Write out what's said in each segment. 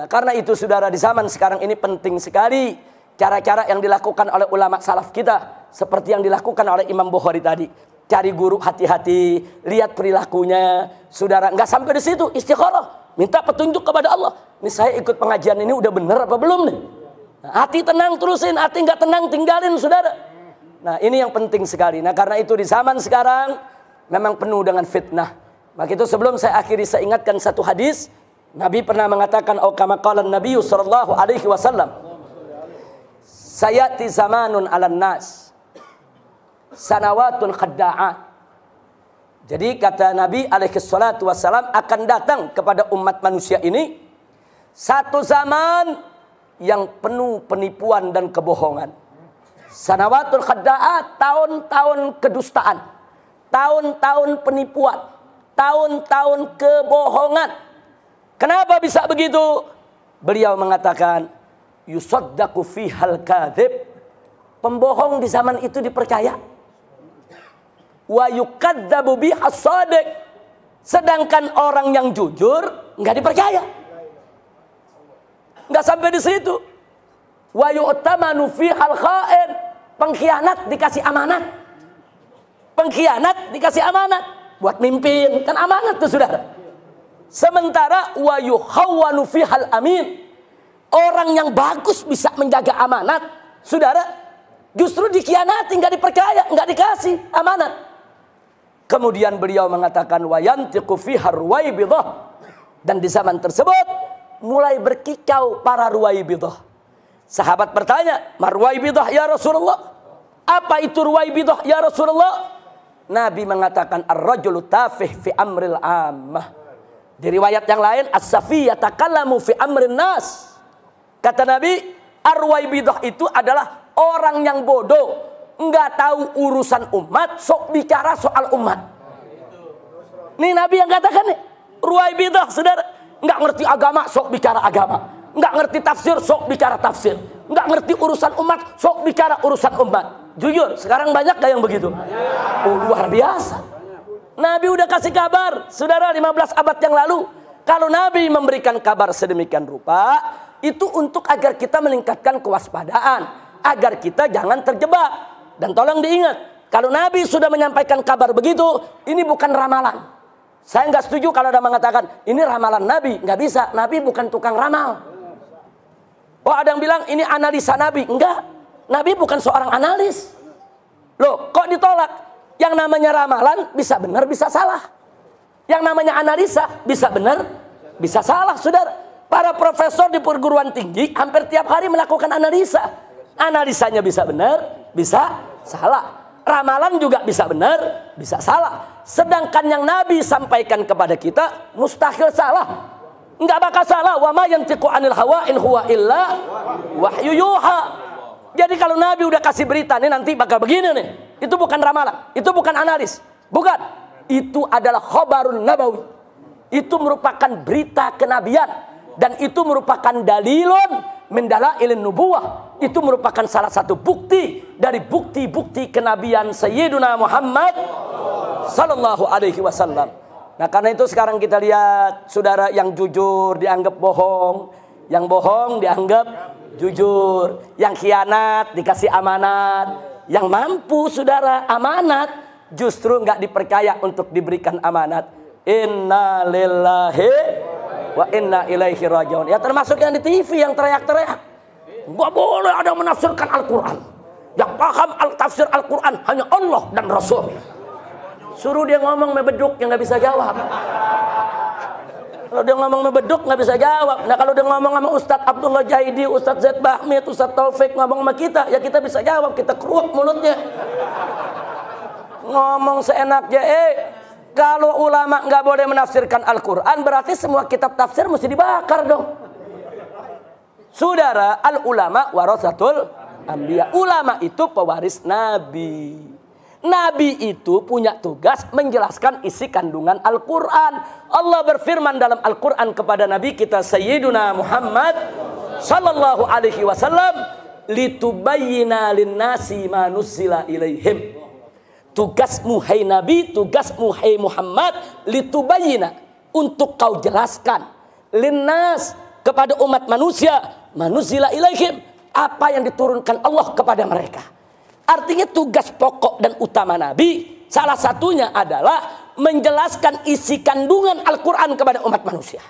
Nah, karena itu saudara, di zaman sekarang ini penting sekali cara-cara yang dilakukan oleh ulama salaf kita, seperti yang dilakukan oleh Imam Bukhari tadi. Cari guru, hati-hati, lihat perilakunya. Saudara, nggak sampai di situ, istikharah, minta petunjuk kepada Allah. Ini saya ikut pengajian ini udah bener apa belum nih? Nah, hati tenang terusin, hati nggak tenang tinggalin saudara. Nah, ini yang penting sekali. Nah, karena itu di zaman sekarang memang penuh dengan fitnah. Maka itu sebelum saya akhiri, saya ingatkan satu hadis. Nabi pernah mengatakan, kama qala Nabi sallallahu alaihi wasallam, sayati zamanun 'alan nas sanawatun khadda'at. Jadi kata Nabi alaihi salatu wasallam, akan datang kepada umat manusia ini satu zaman yang penuh penipuan dan kebohongan. Sanawatul khadda'at, tahun-tahun kedustaan, tahun-tahun penipuan, tahun-tahun kebohongan. Kenapa bisa begitu? Beliau mengatakan, yusaddaqu fihal kadzib. Pembohong di zaman itu dipercaya. Wa yukadzabu bihas shadiq. Sedangkan orang yang jujur enggak dipercaya. Enggak sampai di situ. Wa yu'tamanu fihal kha'in. Pengkhianat dikasih amanat. Pengkhianat dikasih amanat buat mimpin, kan amanat tuh saudara. Sementara wa yukhawwanu fihal amin. Orang yang bagus bisa menjaga amanat, saudara, justru dikhianati, enggak dipercaya, enggak dikasih amanat. Kemudian beliau mengatakan wa yantiqu fiha ruwaibidah. Dan di zaman tersebut mulai berkicau para ruwaibidah. Sahabat bertanya, "Marwaibidah ya Rasulullah?" Apa itu ruwaibidah ya Rasulullah? Nabi mengatakan, "Ar-rajulu tafih fi amril ammah." Di riwayat yang lain, as-safi yatakallamu fi amrin nas. Kata Nabi, ar-ruwaibidah itu adalah orang yang bodoh, enggak tahu urusan umat, sok bicara soal umat. Nih Nabi yang katakan nih, ruwaibidah saudara, enggak ngerti agama, sok bicara agama. Enggak ngerti tafsir, sok bicara tafsir. Enggak ngerti urusan umat, sok bicara urusan umat. Jujur, sekarang banyak gak yang begitu? Oh, luar biasa. Nabi udah kasih kabar, saudara, 15 abad yang lalu. Kalau Nabi memberikan kabar sedemikian rupa, itu untuk agar kita meningkatkan kewaspadaan, agar kita jangan terjebak. Dan tolong diingat, kalau Nabi sudah menyampaikan kabar begitu, ini bukan ramalan. Saya nggak setuju kalau ada mengatakan ini ramalan Nabi, nggak bisa. Nabi bukan tukang ramal. Oh, ada yang bilang ini analisa Nabi, enggak. Nabi bukan seorang analis. Loh, kok ditolak? Yang namanya ramalan bisa benar, bisa salah. Yang namanya analisa bisa benar, bisa salah, saudara. Para profesor di perguruan tinggi hampir tiap hari melakukan analisa. Analisanya bisa benar, bisa salah. Ramalan juga bisa benar, bisa salah. Sedangkan yang Nabi sampaikan kepada kita mustahil salah. Enggak bakal salah. Wa ma yantiqu anil hawa in huwa illa wahyu yuha. Jadi kalau Nabi udah kasih berita nih nanti bakal begini nih, itu bukan ramalan, itu bukan analis, bukan. Itu adalah khobarun nabawi. Itu merupakan berita kenabian dan itu merupakan dalilun min dalailin nubuwah. Itu merupakan salah satu bukti dari bukti-bukti kenabian Sayyiduna Muhammad sallallahu alaihi wasallam. Nah, karena itu sekarang kita lihat saudara, yang jujur dianggap bohong, yang bohong dianggap jujur, yang khianat dikasih amanat, yang mampu saudara amanat justru nggak dipercaya untuk diberikan amanat. Inna lillahi wa inna ilaihi rajiun. Ya termasuk yang di TV yang teriak-teriak, nggak boleh ada menafsirkan Al-Quran. Yang paham tafsir Al-Quran hanya Allah dan Rasul. Suruh dia ngomong mebeduk yang nggak bisa jawab. Kalau dia ngomong mebeduk nggak bisa jawab. Nah kalau dia ngomong sama Ustadz Abdullah Jaidi, Ustadz Zaid Bahmid, Ustadz Taufik ngomong sama kita, ya kita bisa jawab. Kita keruak mulutnya. Ngomong seenaknya. Kalau ulama nggak boleh menafsirkan Al-Quran, berarti semua kitab tafsir mesti dibakar dong. Saudara, al-ulama warasatul anbiya. Ulama itu pewaris Nabi. Nabi itu punya tugas menjelaskan isi kandungan Al-Quran. Allah berfirman dalam Al-Quran kepada Nabi kita Sayyiduna Muhammad sallallahu alaihi wasallam, litubayyina linnasi ma nuzzila ilaihim. Tugasmu hai Nabi, tugasmu hai Muhammad, litubayyina, untuk kau jelaskan linnas, kepada umat manusia, manuzila ilaihim, apa yang diturunkan Allah kepada mereka. Artinya tugas pokok dan utama Nabi salah satunya adalah menjelaskan isi kandungan Al-Quran kepada umat manusia.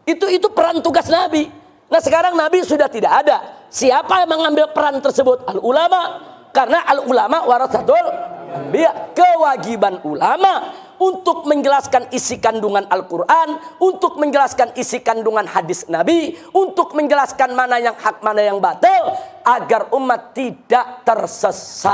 Itu peran tugas Nabi. Nah sekarang Nabi sudah tidak ada. Siapa yang mengambil peran tersebut? Al-ulama. Karena al-ulama warasatul anbiya. Kewajiban ulama untuk menjelaskan isi kandungan Al-Quran, untuk menjelaskan isi kandungan hadis Nabi, untuk menjelaskan mana yang hak, mana yang batil, agar umat tidak tersesat.